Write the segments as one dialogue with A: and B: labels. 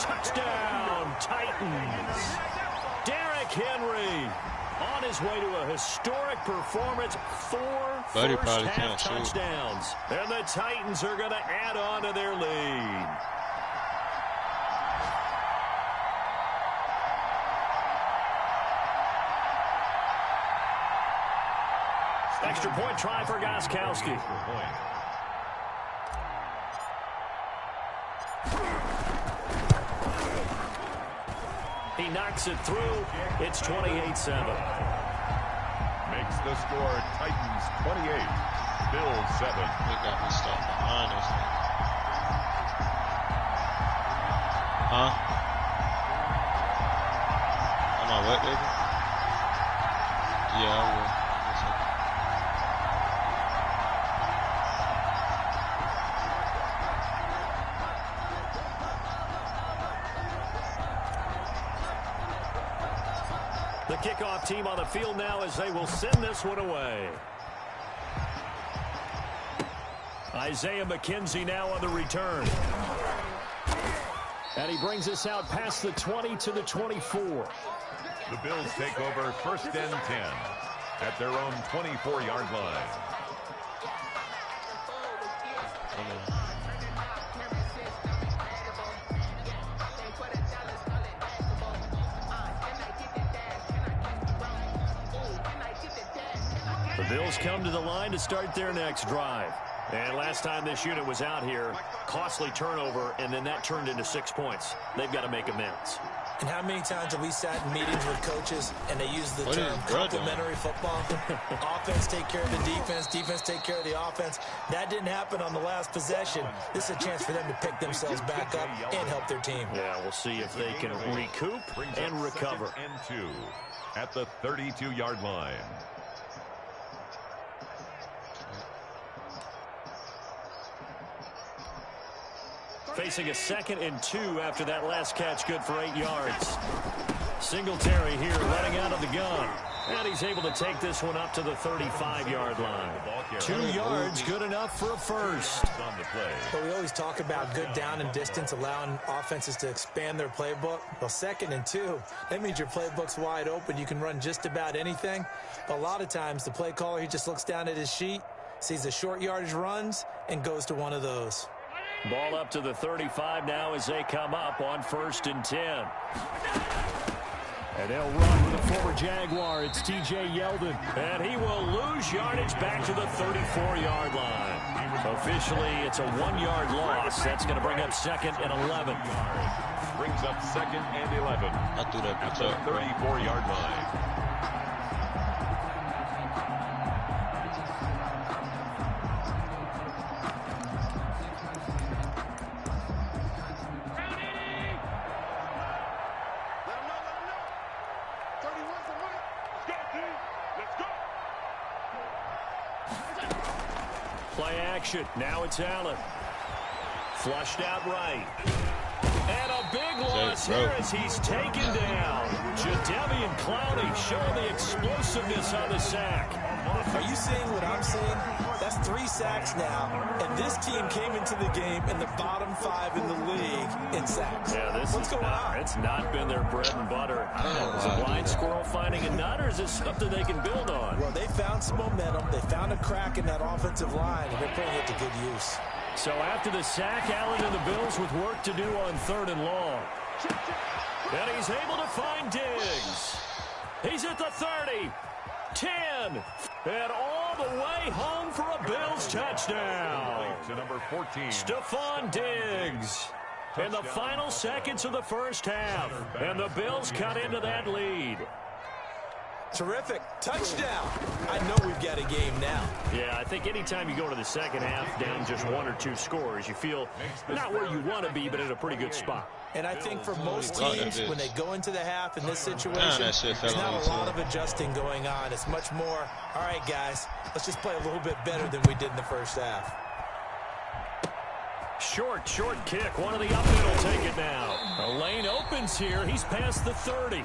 A: Touchdown, Titans. Derrick Henry on his way to a historic performance. 4 first-half touchdowns. And the Titans are going to add on to their lead. Extra point try for Gostkowski. He knocks it through. It's 28-7.
B: Makes the score Titans 28, Bills 7.
C: They got me stuck behind us. Huh? Am I wet, baby? Yeah, I will.
A: The kickoff team on the field now as they will send this one away. Isaiah McKenzie now on the return. And he brings us out past the 20 to the 24.
B: The Bills take over 1st and 10 at their own 24-yard line.
A: The Bills come to the line to start their next drive. And last time this unit was out here, costly turnover, and then that turned into 6 points. They've got to make amends.
D: And how many times have we sat in meetings with coaches and they use the term complementary football? Offense take care of the defense, defense take care of the offense. That didn't happen on the last possession. This is a chance for them to pick themselves back up and help their team.
A: Yeah, we'll see if they can recoup and recover.
B: 2nd and 2 at the 32-yard line.
A: Facing a 2nd and 2 after that last catch, good for 8 yards. Singletary here running out of the gun. And he's able to take this one up to the 35-yard line. 2 yards, good enough for a first.
D: But we always talk about good down and distance, allowing offenses to expand their playbook. Well, 2nd and 2, that means your playbook's wide open. You can run just about anything. But a lot of times, the play caller, he just looks down at his sheet, sees the short yardage runs, and goes to one of those.
A: Ball up to the 35 now as they come up on 1st and 10. And they'll run with the former Jaguar. It's T.J. Yeldon. And he will lose yardage back to the 34-yard line. Officially, it's a 1-yard loss. That's going to bring up 2nd and 11.
B: Brings up 2nd and 11
C: I threw that
B: at the 34-yard line.
A: Play action. Now it's Allen. Flushed out right. And a big loss here as he's taken down. Jadeveon Clowney showing the explosiveness on the sack.
D: Are you seeing what I'm seeing? That's 3 sacks now, and this team came into the game in the bottom 5 in the league in sacks.
A: Yeah, what's going on? It's not been their bread and butter. Is a blind squirrel finding a nut, or is this something they can build on?
D: Well, they found some momentum. They found a crack in that offensive line, and they're putting it to good use.
A: So after the sack, Allen and the Bills with work to do on 3rd and long. And he's able to find Diggs. He's at the 30. 10, and all the way home for a Bills touchdown.
B: To number 14.
A: Stephon Diggs in the final seconds of the first half. And the Bills cut into that lead.
D: Terrific. Touchdown. I know we've got a game now.
A: Yeah, I think anytime you go to the second half down just 1 or 2 scores, you feel not where you want to be, but in a pretty good spot.
D: And I think for most teams, when they go into the half in this situation, there's not a lot of adjusting going on. It's much more, all right, guys, let's just play a little bit better than we did in the first half.
A: Short kick. One of the up middle take it now. A lane opens here. He's past the 30.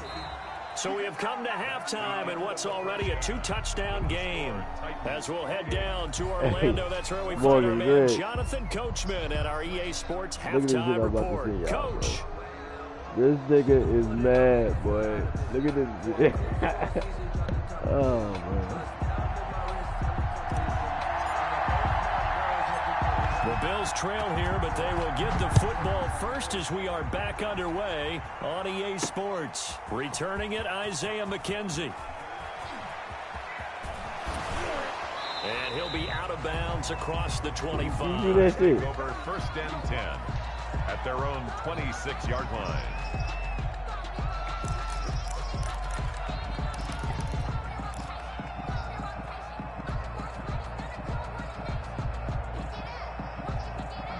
A: So we have come to halftime in what's already a 2-touchdown game. As we'll head down to Orlando, that's where we find our man Jonathan Coachman at our EA Sports Halftime Report. Coach,
E: This nigga is mad, boy. Look at this. Oh, man.
A: The Bills trail here, but they will get the football first as we are back underway on EA Sports. Returning it, Isaiah McKenzie. And he'll be out of bounds across the 25.
B: Over first and 10 at their own 26-yard line.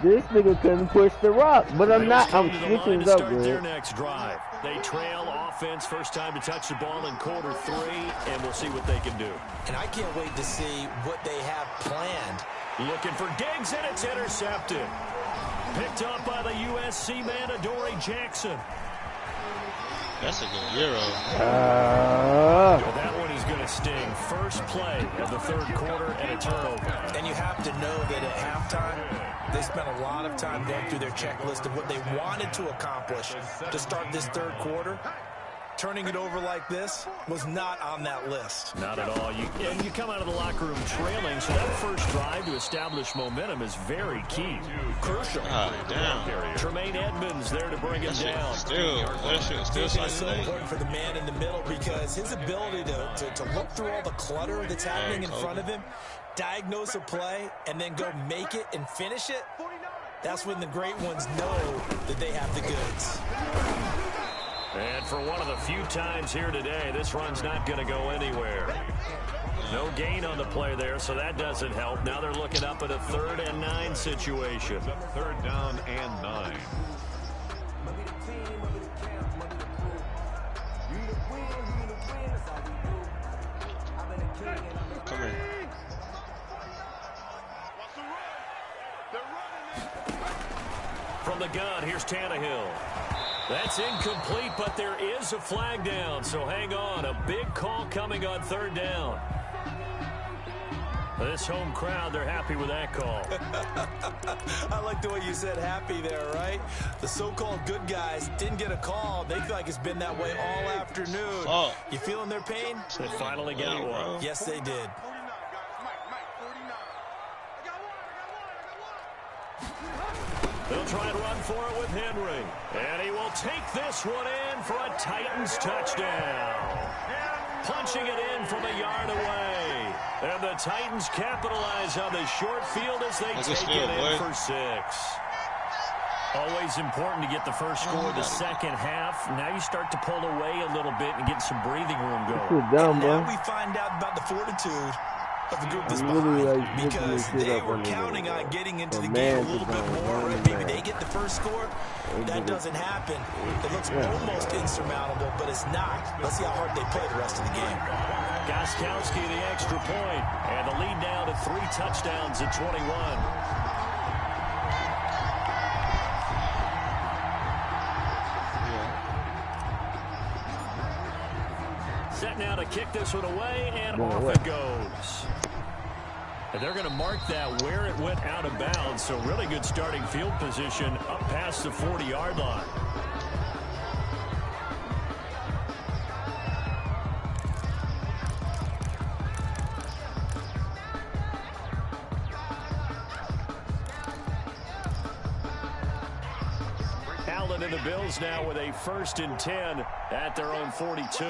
E: This nigga couldn't push the rock, but I'm not. I'm
A: Bills
E: switching
A: to
E: it up,
A: start their
E: man.
A: next drive. They trail offense, first time to touch the ball in quarter 3, and we'll see what they can do.
D: And I can't wait to see what they have planned.
A: Looking for Diggs, and it's intercepted. Picked up by the USC man, Adoree Jackson.
C: That's a good Euro.
A: Well, that one is going to sting. First play of the third quarter and a turnover.
D: And you have to know that at halftime, they spent a lot of time going through their checklist of what they wanted to accomplish to start this third quarter. Turning it over like this was not on that list.
A: Not at all. You come out of the locker room trailing, so that first drive to establish momentum is very key. Crucial.
C: God damn.
A: Tremaine Edmonds there to bring him down.
C: That shit still
D: It's so
C: slightly late.
D: important for the man in the middle because his ability to look through all the clutter that's happening in front of him, diagnose a play, and then go make it and finish it, that's when the great ones know that they have the goods.
A: And for one of the few times here today, this run's not going to go anywhere. No gain on the play there, so that doesn't help. Now they're looking up at a 3rd and 9 situation.
B: Third down and 9.
C: Come here.
A: From the gun, here's Tannehill. That's incomplete, but there is a flag down, so hang on. A big call coming on 3rd down. This home crowd, they're happy with that call.
D: I like the way you said happy there, right? The so-called good guys didn't get a call. They feel like it's been that way all afternoon.
C: Oh.
D: You feeling their pain?
A: They finally got one.
D: Yes, they did.
A: They'll try and run for it with Henry. And he will take this one in for a Titans touchdown. Punching it in from a yard away. And the Titans capitalize on the short field as they take it in for 6. Always important to get the first score of the second half. Now you start to pull away a little bit and get some breathing room going.
E: Dumb,
D: now we find out about the fortitude of the group that's behind, because they were counting on getting into the game a little bit more. Right? Maybe they get the first score. That doesn't happen. It looks almost insurmountable, but it's not. Let's see how hard they play the rest of the game.
A: Gostkowski the extra point, and the lead down to 3 touchdowns at 21. Set now to kick this one away, and off it goes. And they're going to mark that where it went out of bounds, so really good starting field position up past the 40-yard line. Allen and the Bills now with a 1st and 10 at their own 42.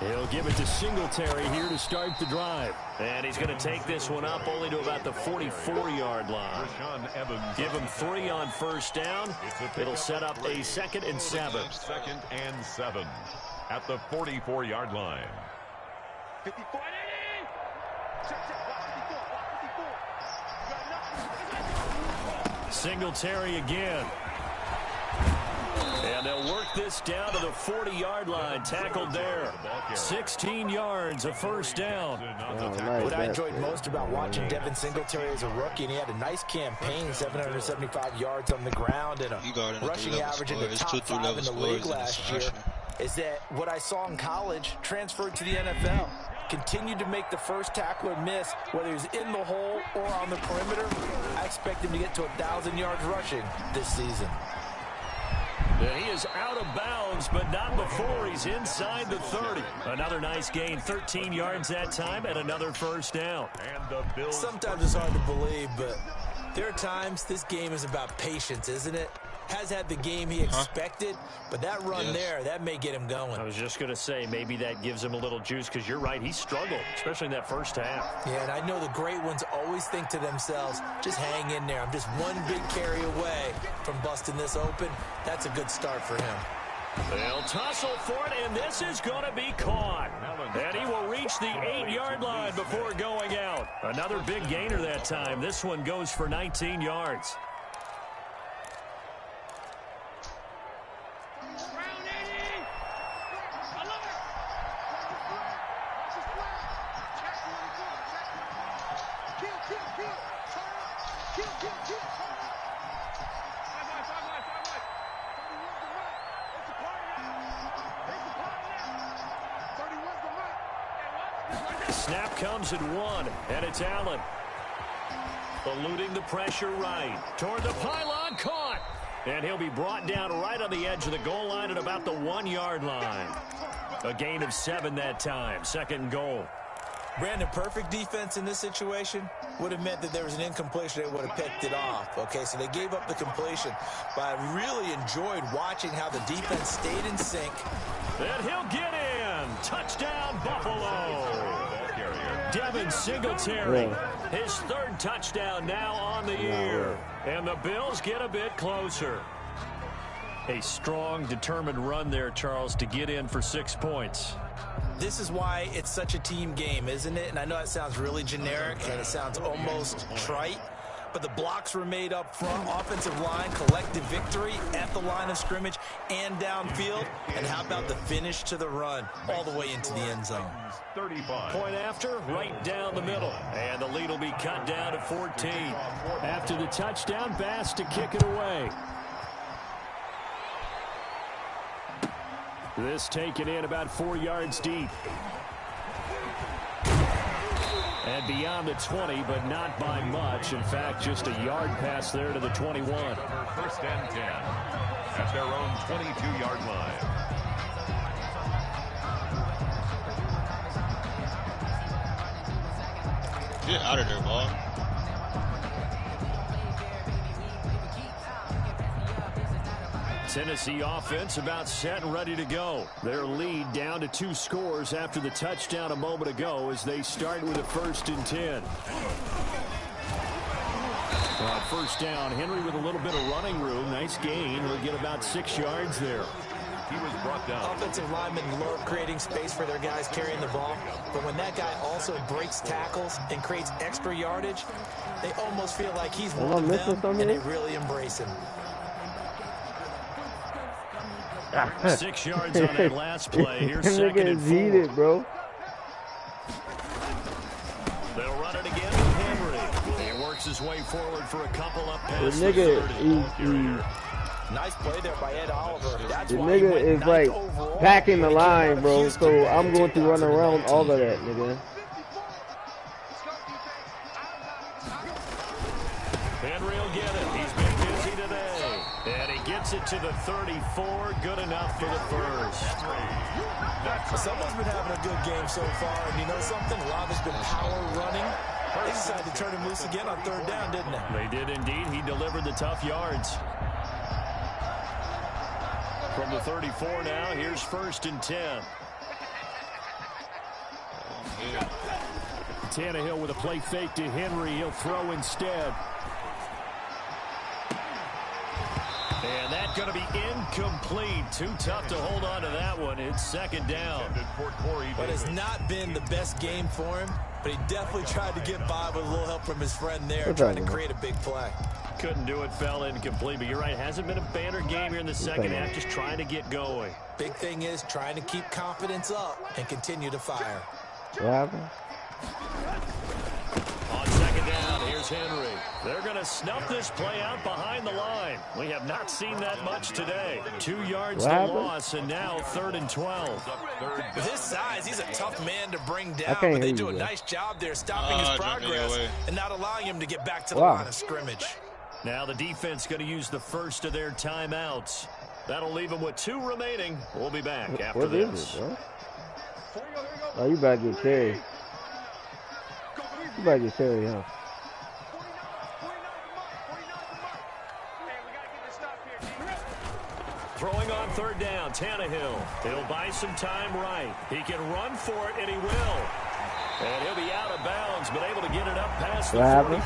A: He'll give it to Singletary here to start the drive. And he's going to take this one up only to about the 44-yard line. Give him 3 on 1st down. It'll set up a 2nd and 7.
B: 2nd and 7 at the 44-yard line.
A: Singletary again. And they'll work this down to the 40-yard line. Tackled there. 16 yards, a 1st down.
D: What I enjoyed most about watching Devin Singletary as a rookie, and he had a nice campaign, 775 yards on the ground and a rushing average in the top 5 in the league last year, is that what I saw in college transferred to the NFL. Continued to make the first tackler miss, whether he's in the hole or on the perimeter. I expect him to get to 1,000 yards rushing this season.
A: And he is out of bounds, but not before he's inside the 30. Another nice gain, 13 yards that time, and another first down.
B: And the Bills.
D: Sometimes it's hard to believe, but there are times this game is about patience, isn't it? Has had the game he expected, but that run there, that may get him going.
A: I was just going to say, maybe that gives him a little juice, because you're right, he struggled, especially in that first half.
D: Yeah, and I know the great ones always think to themselves, just hang in there. I'm just one big carry away from busting this open. That's a good start for him.
A: They'll tussle for it, and this is going to be caught. And he will reach the 8-yard line before going out. Another big gainer that time. This one goes for 19 yards. Snap comes at 1, and it's Allen. Eluding the pressure right. Toward the pylon, caught. And he'll be brought down right on the edge of the goal line at about the 1-yard line. A gain of 7 that time. Second and goal.
D: Brandon, perfect defense in this situation would have meant that there was an incompletion. They would have picked it off. Okay, so they gave up the completion. But I really enjoyed watching how the defense stayed in sync.
A: And he'll get in. Touchdown, Buffalo. Devin Singletary, his 3rd touchdown now on the year. And the Bills get a bit closer. A strong, determined run there, Charles, to get in for 6 points.
D: This is why it's such a team game, isn't it? And I know it sounds really generic and it sounds almost trite, but the blocks were made up front, offensive line, collective victory at the line of scrimmage and downfield. And how about the finish to the run all the way into the end zone?
B: 35.
A: Point after, right down the middle. And the lead will be cut down to 14. After the touchdown, Bass to kick it away. This taken in about 4 yards deep. And beyond the 20, but not by much. In fact, just a yard pass there to the 21.
B: First and 10 at their own 22-yard line.
C: Get out of there, ball.
A: Tennessee offense about set and ready to go. Their lead down to 2 scores after the touchdown a moment ago as they start with a 1st and 10. First down, Henry with a little bit of running room. Nice gain. He'll get about 6 yards there.
B: He was brought down.
D: Offensive linemen love creating space for their guys carrying the ball, but when that guy also breaks tackles and creates extra yardage, they almost feel like he's one of them, and they really embrace him.
A: 6 yards on that last play. Here's 2nd and 4.
E: Heated, bro.
A: They'll run it again with Henry. He works his way forward for a couple up past the 30.
D: Nice play there by Ed Oliver. That's
E: the
D: why
E: nigga is like packing the line, bro. So I'm going to run around all of that, nigga.
A: Henry will get it. He's been busy today. And he gets it to the 34. Good enough for the first.
D: Someone's been having a good game so far. And you know something? A lot has been power running. They decided to turn him loose again on 3rd down, didn't they?
A: They did indeed. He delivered the tough yards. From the 34 now, here's 1st and 10. Tannehill with a play fake to Henry. He'll throw instead. And that's going to be incomplete. Too tough to hold on to that one. It's 2nd down.
D: But it's not been the best game for him, but he definitely tried to get by with a little help from his friend there, trying to create a big play.
A: Couldn't do it, fell incomplete, but you're right. Hasn't been a banner game here in the second half, just trying to get going.
D: Big thing is trying to keep confidence up and continue to fire.
E: What happened?
A: On 2nd down, here's Henry. They're going to snuff this play out behind the line. We have not seen that much today. 2 yards to loss, and now 3rd and 12.
D: With his size, he's a tough man to bring down, but they do a nice job there stopping his progress and not allowing him to get back to the line of scrimmage.
A: Now the defense going to use the first of their timeouts. That'll leave them with 2 remaining. We'll be back after
E: what
A: this.
E: Is it, bro? Oh, you about to get carried. You about to get carried, huh?
A: Throwing on 3rd down, Tannehill. He'll buy some time right. He can run for it, and he will. And he'll be out of bounds, but able to get it up past the 45.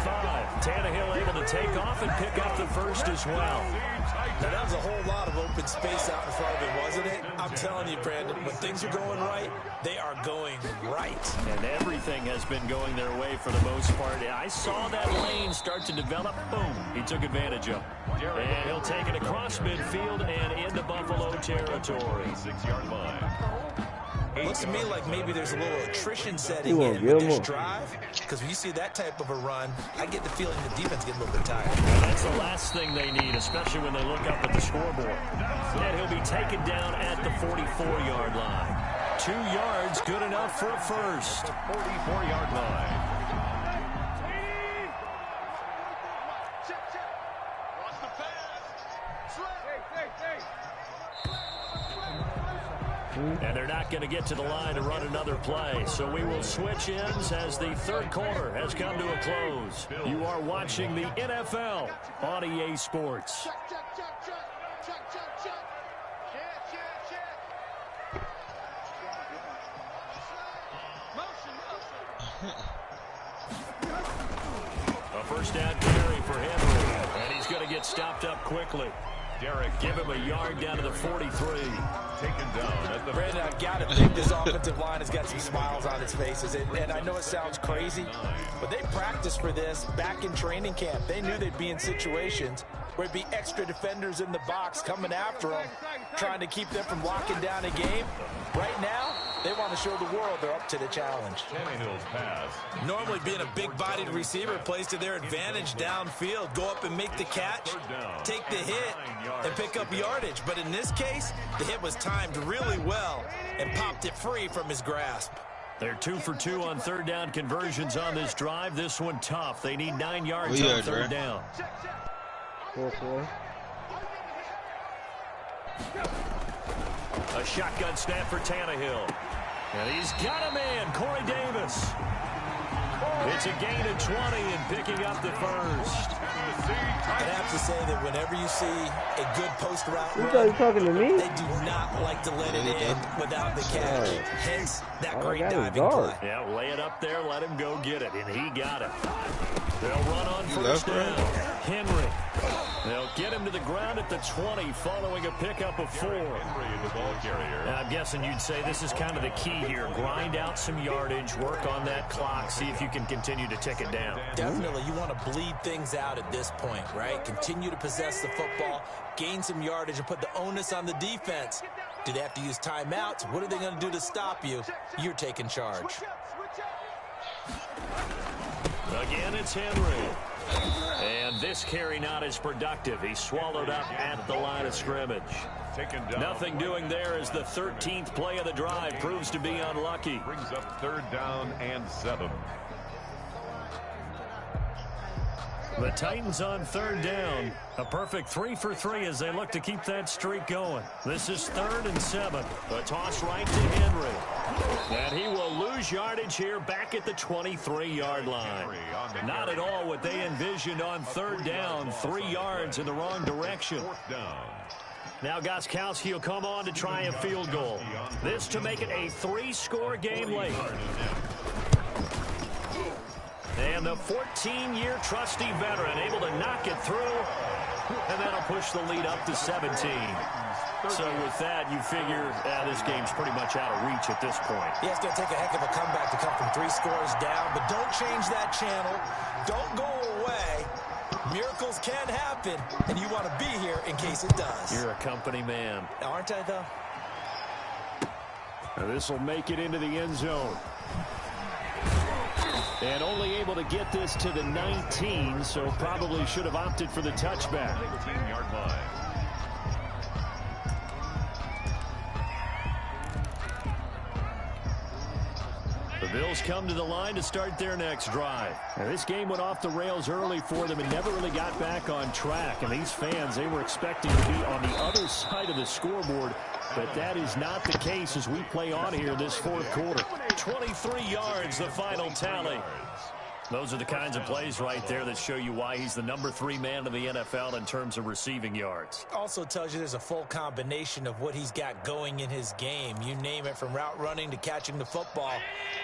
A: Tannehill able to take off and pick up the first as well.
D: Now, that was a whole lot of open space out in front of him, wasn't it? I'm telling you, Brandon, when things are going right, they are going right.
A: And everything has been going their way for the most part. I saw that lane start to develop. Boom. He took advantage of it. And he'll take it across midfield and into Buffalo territory.
B: 6-yard line.
D: Looks to me like maybe there's a little attrition setting in with this drive, because when you see that type of a run, I get the feeling the defense gets a little bit tired.
A: And that's the last thing they need, especially when they look up at the scoreboard. And he'll be taken down at the 44-yard line. 2 yards, good enough for a first.
B: 44-yard line.
A: And they're not going to get to the line to run another play. So we will switch ends as the 3rd quarter has come to a close. You are watching the NFL on EA Sports. A first down carry for Henry. And he's going to get stopped up quickly.
B: Derek,
A: give him a yard down to the 43.
B: Taken down at the
D: Brandon, I've got to think this offensive line has got some smiles on its faces. And I know it sounds crazy, but they practiced for this back in training camp. They knew they'd be in situations where it'd be extra defenders in the box coming after them, trying to keep them from locking down a game. Right now, they want to show the world they're up to the challenge.
B: Tannehill's pass.
D: Normally being a big-bodied receiver plays to their advantage downfield. Go up and make the catch, take the hit, and pick up yardage. But in this case, the hit was timed really well and popped it free from his grasp.
A: They're 2 for 2 on 3rd down conversions on this drive. This one tough. They need 9 yards on 3rd down.
E: 4-4.
A: A shotgun snap for Tannehill. And he's got a man, Corey Davis. It's a gain of 20 and picking up the first.
D: I'd have to say that whenever you see a good post route
E: You
D: run,
E: thought you talking to me?
D: they do not like to let it in without the catch. Hence, that great diving
E: guard.
D: play.
A: Yeah, lay it up there, let him go get it, and he got it. They'll run on first down. Henry. They'll get him to the ground at the 20 following a pickup of 4.
B: Henry, the ball carrier.
A: And I'm guessing you'd say this is kind of the key here. Grind out some yardage, work on that clock, see if you can continue to tick it down.
D: Definitely, you want to bleed things out at this point, right? Continue to possess the football, gain some yardage, and put the onus on the defense. Do they have to use timeouts? What are they going to do to stop you? You're taking charge.
A: Again, it's Henry. And this carry not as productive. He's swallowed up at the line of scrimmage.
B: Taken down.
A: Nothing doing there as the 13th play of the drive proves to be unlucky.
B: Brings up 3rd down and 7.
A: The Titans on 3rd down. A perfect 3 for 3 as they look to keep that streak going. This is 3rd and 7. A toss right to Henry. And he will lose yardage here back at the 23-yard line. Not at all what they envisioned on 3rd down. 3 yards in the wrong direction.
B: 4th down.
A: Now Gostkowski will come on to try a field goal. This to make it a 3-score game late. And the 14-year trusty veteran able to knock it through. And that'll push the lead up to 17. So with that, you figure this game's pretty much out of reach at this point.
D: Yeah, it's going to take a heck of a comeback to come from 3 scores down. But don't change that channel. Don't go away. Miracles can happen, and you want to be here in case it does.
A: You're a company man.
D: Aren't I, though?
A: This will make it into the end zone. And only able to get this to the 19, so probably should have opted for the touchback.
B: 19-yard line.
A: Bills come to the line to start their next drive. Now, this game went off the rails early for them and never really got back on track. And these fans, they were expecting to be on the other side of the scoreboard. But that is not the case as we play on here this fourth quarter. 23 yards, the final tally. Those are the kinds of plays right there that show you why he's the number 3 man in the NFL in terms of receiving yards.
D: Also tells you there's a full combination of what he's got going in his game. You name it, from route running to catching the football.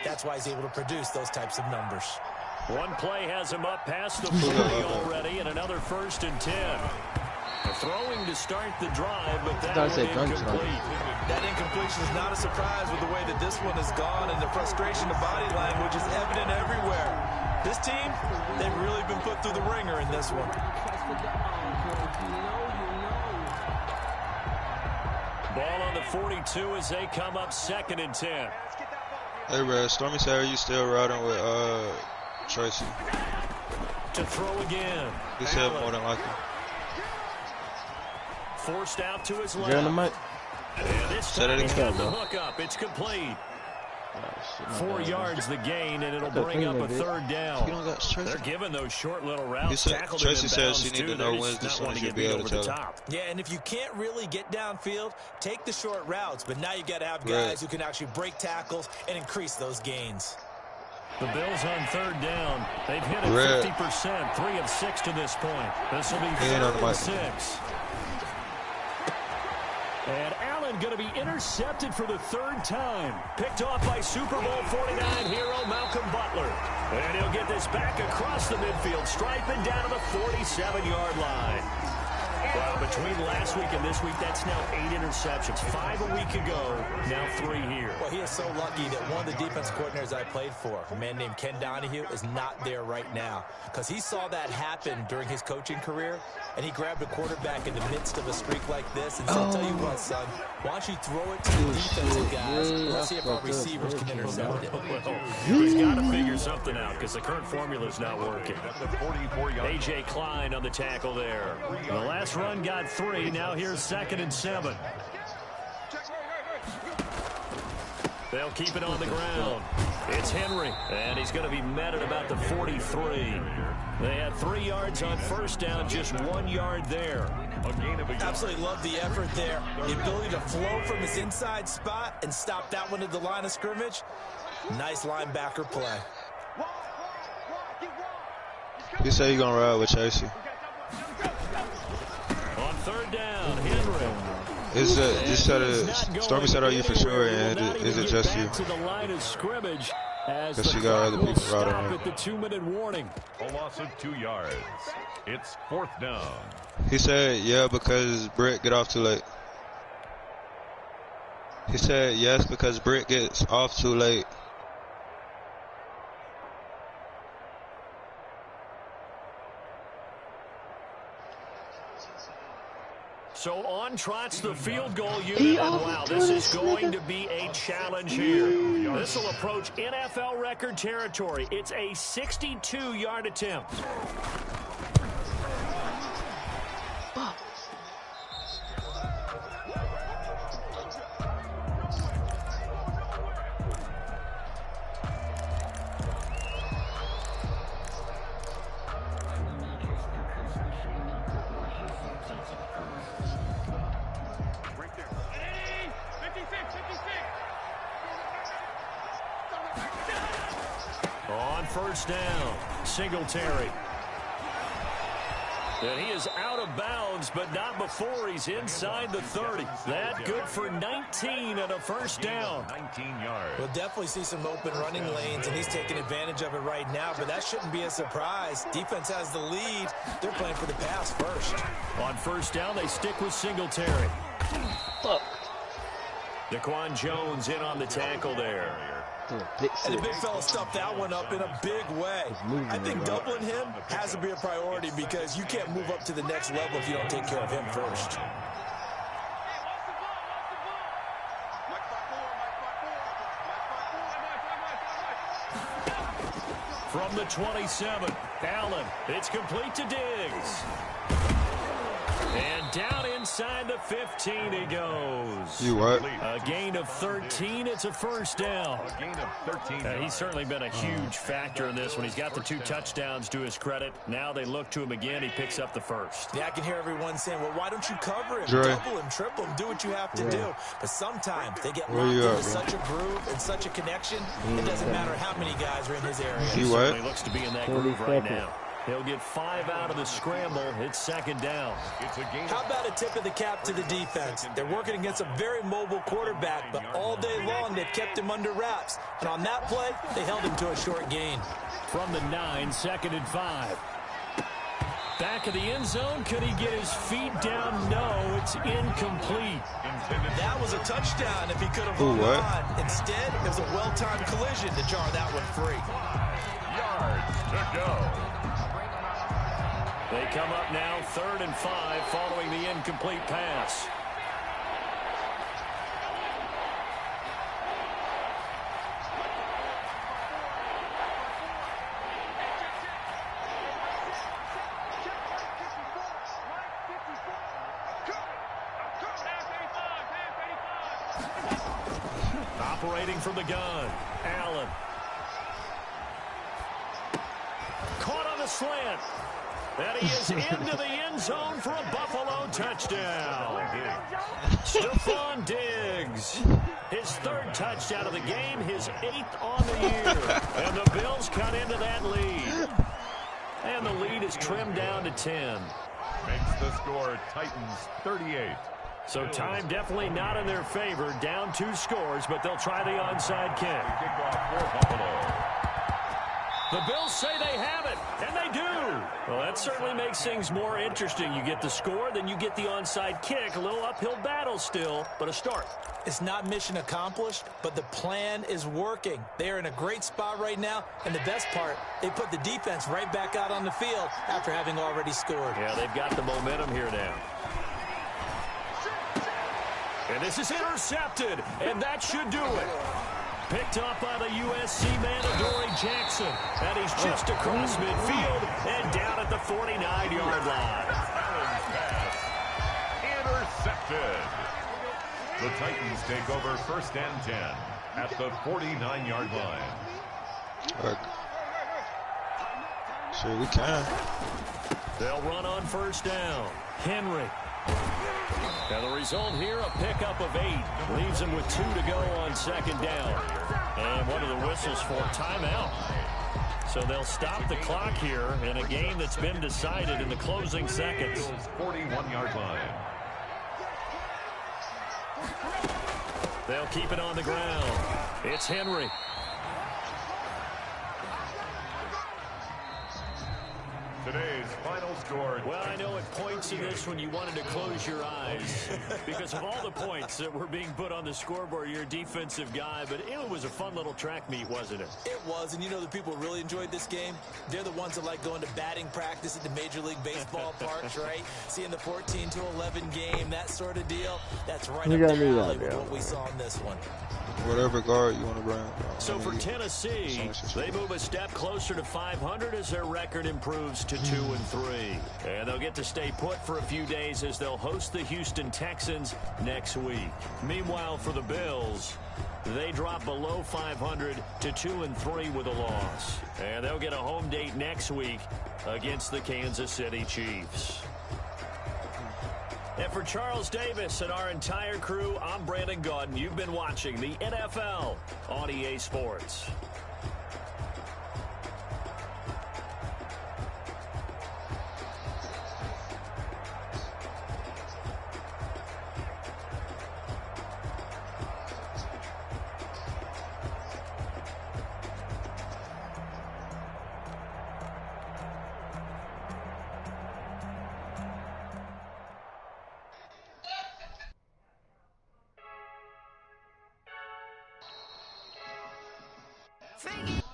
D: That's why he's able to produce those types of numbers.
A: One play has him up past the 40 already, and another 1st and 10. Throwing to start the drive, but that one incomplete.
D: That incompletion is not a surprise with the way that this one has gone, and the frustration of body language is evident everywhere. This team, they've really been put through the ringer in this one.
A: Ball on the 42 as they come up 2nd and 10.
C: Hey, Red, Stormy said, are you still riding with Tracy?
A: To throw again.
C: He said more than likely.
A: Forced out to his left. And this time he's got the hook up. It's complete. 4 yards the gain, and it'll bring up a 3rd down. They're giving those short little routes.
C: Tracy says she need to know when's the soon as you be able to tell.
D: Yeah, and if you can't really get downfield, take the short routes. But now you got to have guys who can actually break tackles and increase those gains.
A: The Bills on 3rd down. They've hit it 50%, 3 of 6 to this point. This will be 3rd and 6. And Allen going to be intercepted for the 3rd time. Picked off by Super Bowl 49 hero Malcolm Butler. And he'll get this back across the midfield, striping down to the 47-yard line. Well, between last week and this week, that's now 8 interceptions. 5 a week ago, now 3 here.
D: Well, he is so lucky that one of the defense coordinators I played for, a man named Ken Donahue, is not there right now. Because he saw that happen during his coaching career, and he grabbed a quarterback in the midst of a streak like this and said, I'll tell you what, son, why don't you throw it to the defensive guys, and let's see if our receivers can intercept it.
A: Well, he's got to figure something out because the current formula is not working. A.J. Klein on the tackle there. The last run got 3. Now here's 2nd and 7. They'll keep it on the ground. It's Henry, and he's going to be met at about the 43. They had 3 yards on 1st down, just 1 yard there.
D: Absolutely love the effort there. The ability to flow from his inside spot and stop that one at the line of scrimmage. Nice linebacker play.
C: You say you're going to ride with Chasey.
A: On 3rd down, Henry.
C: Is it just Stormy said, are you for sure? And is it just you?
A: To the line of scrimmage as
C: because you got other people riding on.
A: at the 2-minute warning.
B: A loss of 2 yards. It's 4th down.
C: He said, yeah, because Britt get off too late. He said, yes, because Britt gets off too late.
A: So on trots the field goal unit, and wow, this is going to be a challenge here. This will approach NFL record territory. It's a 62-yard attempt. On 1st down, Singletary. And he is out of bounds, but not before he's inside the 30. That good for 19 and a 1st down.
B: 19 yards.
D: We'll definitely see some open running lanes, and he's taking advantage of it right now, but that shouldn't be a surprise. Defense has the lead. They're playing for the pass first.
A: On 1st down, they stick with Singletary.
F: Fuck.
A: Daquan Jones in on the tackle there.
D: And the big fella stuffed that one up in a big way. I think doubling him has to be a priority because you can't move up to the next level if you don't take care of him first.
A: From the 27, Allen. It's complete to Diggs. And down inside the 15 he goes.
C: You what?
A: A gain of 13. It's a first down.
B: A gain of 13.
A: He's certainly been a huge factor in this one. He's got the 2 touchdowns to his credit. Now they look to him again. He picks up the first.
D: Yeah, I can hear everyone saying, well, why don't you cover him,
C: Dre.
D: double him, triple him, do what you have to do. But sometimes they get
C: Where
D: locked
C: you
D: into
C: at,
D: such a groove and such a connection, it doesn't matter how many guys are in his area.
C: He
A: He
C: what?
A: certainly looks to be in that groove right now. He'll get 5 out of the scramble. It's second down.
B: It's a gain.
D: How about a tip of the cap to the defense? They're working against a very mobile quarterback, but all day long they've kept him under wraps. And on that play, they held him to a short gain.
A: From the 9, second and 5. Back of the end zone. Could he get his feet down? No, it's incomplete.
D: That was a touchdown if he could have hung on. Instead, it was a well-timed collision to jar that one free.
B: Yards to go.
A: They come up now, 3rd and 5, following the incomplete pass. Operating from the gun, Allen. Caught on the slant. And he is into the end zone for a Buffalo touchdown. Stephon Diggs. His 3rd touchdown of the game, his 8th on the year. And the Bills cut into that lead. And the lead is trimmed down to 10.
B: Makes the score Titans 38.
A: So time definitely not in their favor. Down 2 scores, but they'll try the onside kick.
B: Kickoff for Buffalo.
A: The Bills say they have it, and they do. Well, that certainly makes things more interesting. You get the score, then you get the onside kick. A little uphill battle still, but a start.
D: It's not mission accomplished, but the plan is working. They are in a great spot right now, and the best part, they put the defense right back out on the field after having already scored.
A: Yeah, they've got the momentum here now. And this is intercepted, and that should do it. Picked up by the USC man, Adoree Jackson. And he's just across midfield and down at the 49-yard line.
B: Pass intercepted. The Titans take over 1st and 10 at the 49-yard line.
C: Sure, we can.
A: They'll run on 1st down. Henry. And the result here, a pickup of 8. Leaves him with 2 to go on 2nd down. And one of the whistles for timeout. So they'll stop the clock here in a game that's been decided in the closing seconds.
B: 41-yard line.
A: They'll keep it on the ground. It's Henry.
B: Today's final score.
A: Well, I know at points in this when you wanted to close your eyes because of all the points that were being put on the scoreboard. You're a defensive guy, but it was a fun little track meet, wasn't it?
D: It was, and you know the people who really enjoyed this game? They're the ones that like going to batting practice at the Major League Baseball parks, right? Seeing the 14-11 game, that sort of deal. That's right up their alley with what we saw in this one.
C: Whatever guard you want to bring.
A: So for Tennessee, they move a step closer to 500 as their record improves to 2-3. And they'll get to stay put for a few days as they'll host the Houston Texans next week. Meanwhile, for the Bills, they drop below 500 to 2-3 with a loss. And they'll get a home date next week against the Kansas City Chiefs. And for Charles Davis and our entire crew, I'm Brandon Gaudin. You've been watching the NFL on EA Sports.
F: Sing it.